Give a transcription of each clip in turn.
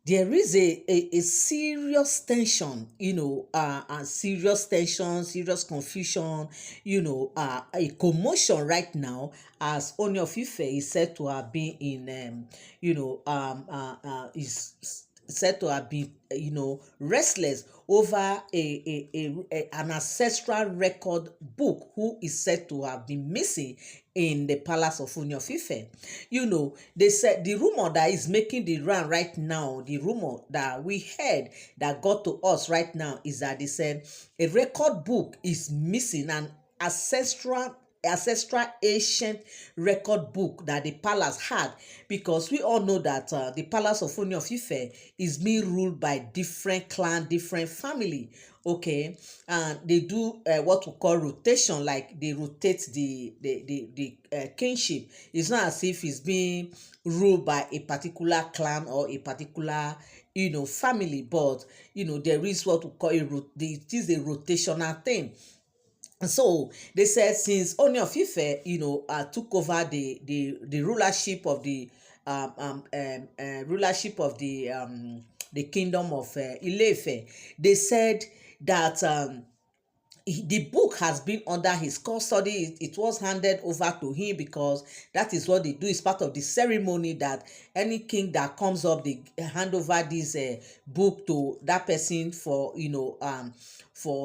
there is a serious tension, serious tension, serious confusion, a commotion right now, as Ooni of Ife is said to have been in, is said to have been, restless over an ancestral record book who is said to have been missing in the palace of Ooni of Ife. They said the rumor that is making the round right now, the rumor that we heard that got to us right now, is that they said a record book is missing, an ancestral ancient record book that the palace had, because we all know that the palace of Ooni of Ife is being ruled by different clan, different family. Okay, and they do what we call rotation, like they rotate the kingship. It's not as if it's being ruled by a particular clan or a particular family, but there is what we call it is a rotational thing. And so they said, since Ooni of Ife, took over the rulership of the kingdom of Ile-Ife, they said that the book has been under his custody. It was handed over to him, because that is what they do. It's part of the ceremony that any king that comes up, they hand over this book to that person for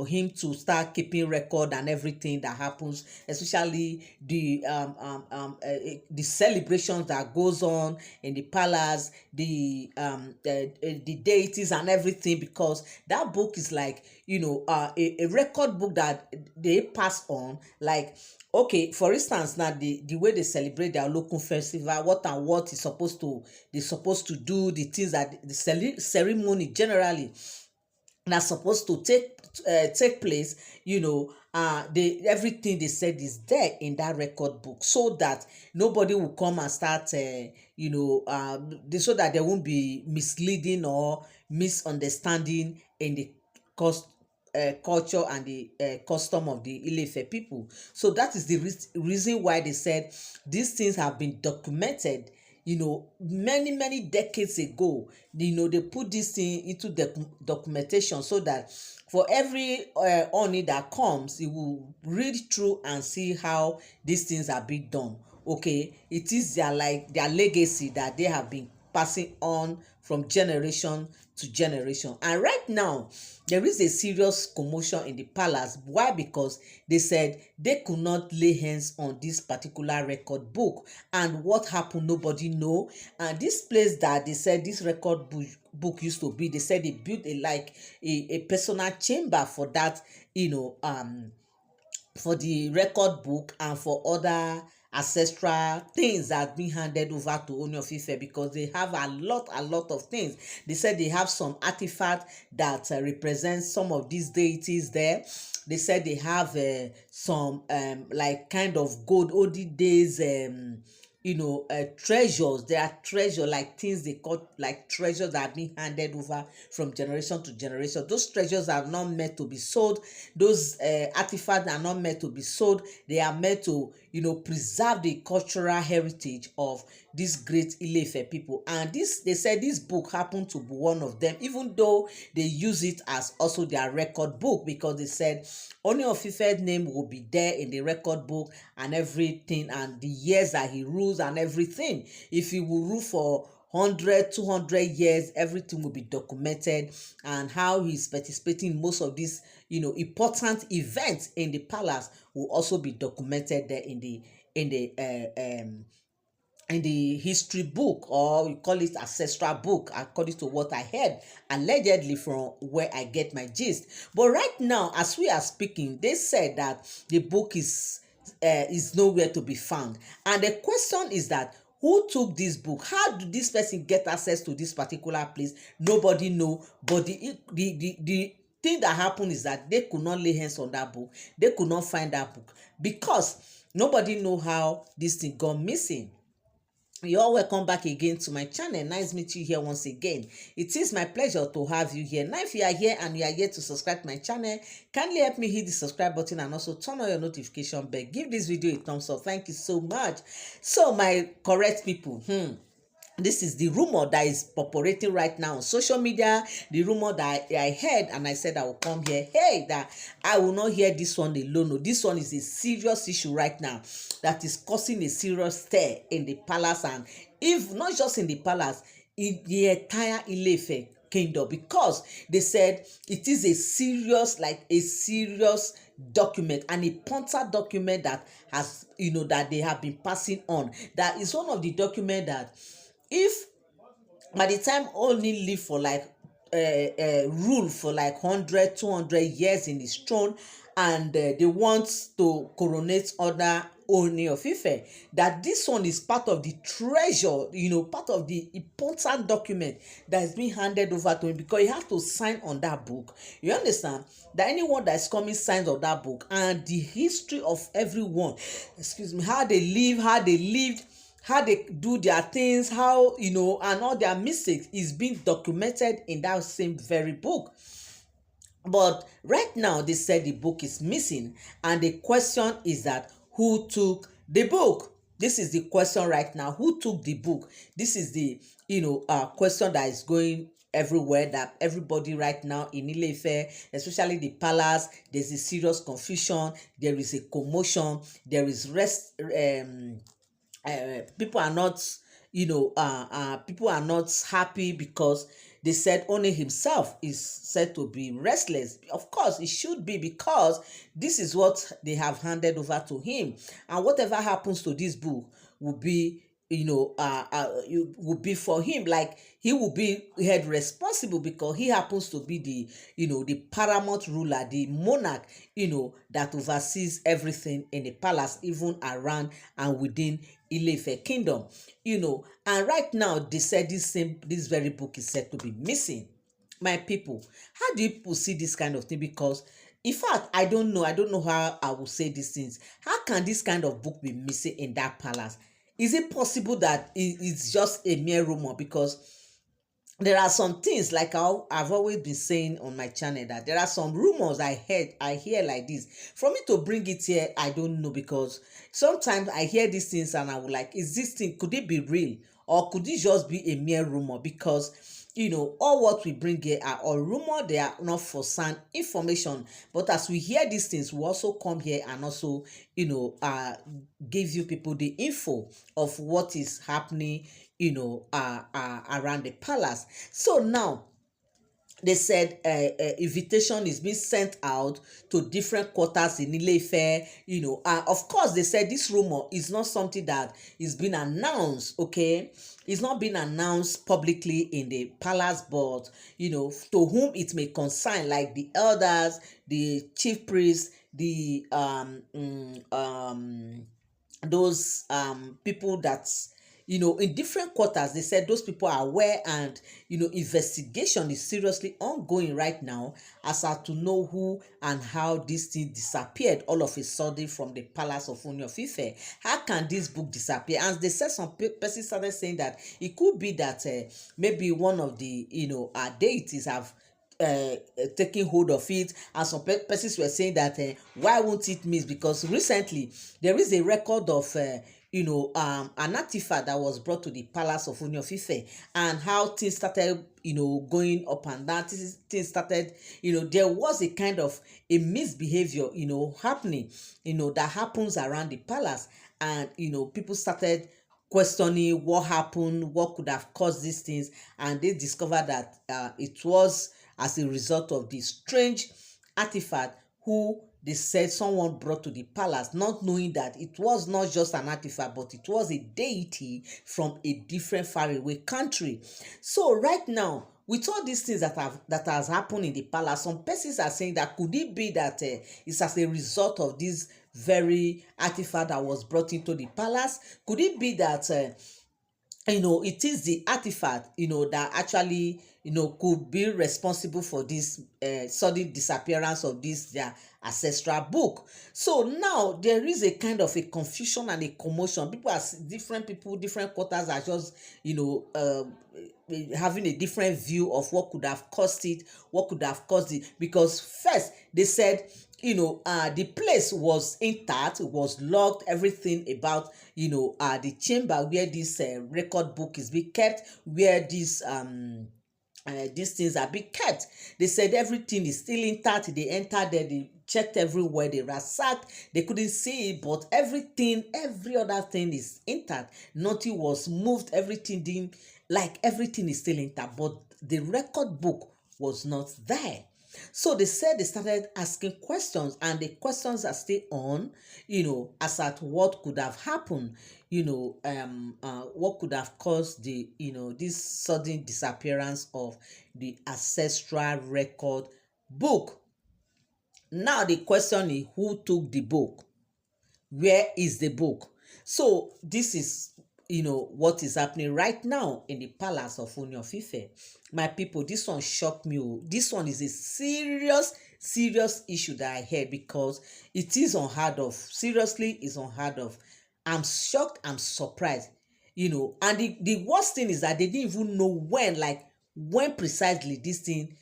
him to start keeping record and everything that happens, especially the celebrations that goes on in the palace, the deities and everything, because that book is like a record book that they pass on. Like, okay, for instance, now the way they celebrate their local festival, what and what is supposed to do, the things that the ceremony generally that's supposed to take place, everything they said is there in that record book, so that nobody will come and start so that there won't be misleading or misunderstanding in the culture and the custom of the Ile-Ife people. So that is the reason why they said these things have been documented, many decades ago. They put this thing into the documentation, so that for every Ooni that comes, he will read through and see how these things are being done. Okay, it is their legacy that they have been passing on from generation to generation. And right now there is a serious commotion in the palace. Why? Because they said they could not lay hands on this particular record book, and what happened, nobody know. And this place that they said this record book used to be, they said they built a personal chamber for that, for the record book and for other ancestral things that have been handed over to Ooni of Ife, because they have a lot of things. They said they have some artifacts that represent some of these deities there. They said they have some like kind of gold olden days treasures. There are treasure, like things they call like treasures that have been handed over from generation to generation. Those treasures are not meant to be sold. Those artifacts are not meant to be sold. They are meant to preserve the cultural heritage of these great Ile-Ife people. And they said this book happened to be one of them, even though they use it as also their record book, because they said Ooni of Ife's name will be there in the record book and everything, and the years that he rules and everything. If he will rule for 100, 200 years, everything will be documented, and how he's participating in most of these important events in the palace will also be documented there in the history book, or we call it ancestral book, according to what I heard, allegedly, from where I get my gist. But right now, as we are speaking, they said that the book is nowhere to be found. And the question is that, who took this book? How did this person get access to this particular place? Nobody know. But the thing that happened is that they could not lay hands on that book. They could not find that book, because nobody know how this thing got missing. You're welcome back again to my channel. Nice meeting you here once again. It is my pleasure to have you here. Now, if you are here and you are here to subscribe to my channel, kindly help me hit the subscribe button and also turn on your notification bell. Give this video a thumbs up. Thank you so much. So, my correct people, This is the rumor that is populating right now on social media. The rumor that I heard, and I said I will come here. Hey, that I will not hear this one alone. No, this one is a serious issue right now that is causing a serious stir in the palace, and if not just in the palace, in the entire Ile-Ife kingdom, because they said it is a serious, like a serious document, and a important document that has, that they have been passing on. That is one of the document that, if by the time Ooni live for like rule for like 100, 200 years in his throne, and they want to coronate other Ooni of Ife, that this one is part of the treasure, part of the important document that is being handed over to him, because he has to sign on that book. You understand that anyone that is coming signs on that book, and the history of everyone, excuse me, how they live, how they lived, how they do their things, how, and all their mistakes is being documented in that same very book. But right now they said the book is missing, and the question is that who took the book? This is the question right now. Who took the book? This is the question that is going everywhere, that everybody right now in Ile-Ife, especially the palace, there's a serious confusion, there is a commotion, there is people are not, people are not happy, because they said Ooni himself is said to be restless. Of course it should be, because this is what they have handed over to him, and whatever happens to this book will be, it would be for him, like he will be held responsible, because he happens to be the, the paramount ruler, the monarch, that oversees everything in the palace, even around and within Ile-Ife kingdom. And right now they said this very book is said to be missing. My people, how do people see this kind of thing? Because in fact, I don't know how I will say these things. How can this kind of book be missing in that palace? Is it possible that it's just a mere rumor? Because there are some things, like I've always been saying on my channel, that there are some rumors I hear like this. For me to bring it here, I don't know, because sometimes I hear these things and I will like, is this thing, could it be real, or could it just be a mere rumor? Because all what we bring here are all rumor. They are not for sound information. But as we hear these things, we also come here and also give you people the info of what is happening around the palace. So now they said invitation is being sent out to different quarters in Ile-Ife. Of course they said this rumor is not something that is being announced, okay? It's not being announced publicly in the palace, but to whom it may concern, like the elders, the chief priests, the those people that's in different quarters. They said those people are aware, and investigation is seriously ongoing right now, as to know who and how this thing disappeared all of a sudden from the palace of Ooni of Ife. How can this book disappear? And they said some persons started saying that it could be that maybe one of the deities have taking hold of it, and some persons were saying that why won't it miss? Because recently there is a record of an artifact that was brought to the palace of Ooni of Ife, and how things started going up and down. Things started, there was a kind of a misbehavior happening, that happens around the palace, and people started questioning what happened, what could have caused these things, and they discovered that it was as a result of this strange artifact who they said someone brought to the palace, not knowing that it was not just an artifact, but it was a deity from a different faraway country. So right now, with all these things that has happened in the palace, some persons are saying that could it be that it's as a result of this very artifact that was brought into the palace? Could it be that it is the artifact that actually could be responsible for this sudden disappearance of this their ancestral book? So now there is a kind of a confusion and a commotion. Different quarters are just having a different view of what could have caused it, because first they said the place was intact, it was locked, everything about the chamber where this record book is being kept, where these things are being kept. They said everything is still intact. They entered there, they checked everywhere, they ransacked, they couldn't see it, but everything, every other thing is intact. Nothing was moved, everything didn't, like everything is still intact, but the record book was not there. So they said they started asking questions, and the questions are still on, as at what could have happened, what could have caused this sudden disappearance of the ancestral record book. Now the question is, who took the book? Where is the book? So this is what is happening right now in the palace of Ooni of Ife. My people, this one shocked me. This one is a serious issue that I heard, because it is unheard of. Seriously, it's unheard of. I'm shocked, I'm surprised. And the worst thing is that they didn't even know when precisely this thing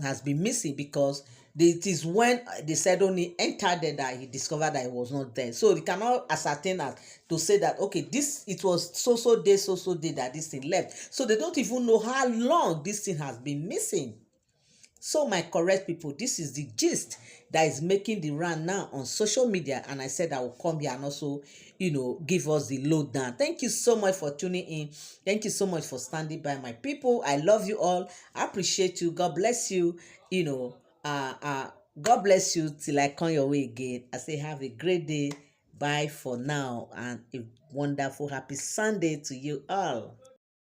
has been missing, because it is when they said only entered there that he discovered that he was not there. So they cannot ascertain that to say that, okay, this, it was so day that this thing left. So they don't even know how long this thing has been missing. So my correct people, this is the gist that is making the round now on social media, and I said I will come here and also give us the lowdown. Thank you so much for tuning in. Thank you so much for standing by, my people. I love you all. I appreciate you. God bless you. God bless you till I come your way again. I say have a great day. Bye for now, and a wonderful happy Sunday to you all.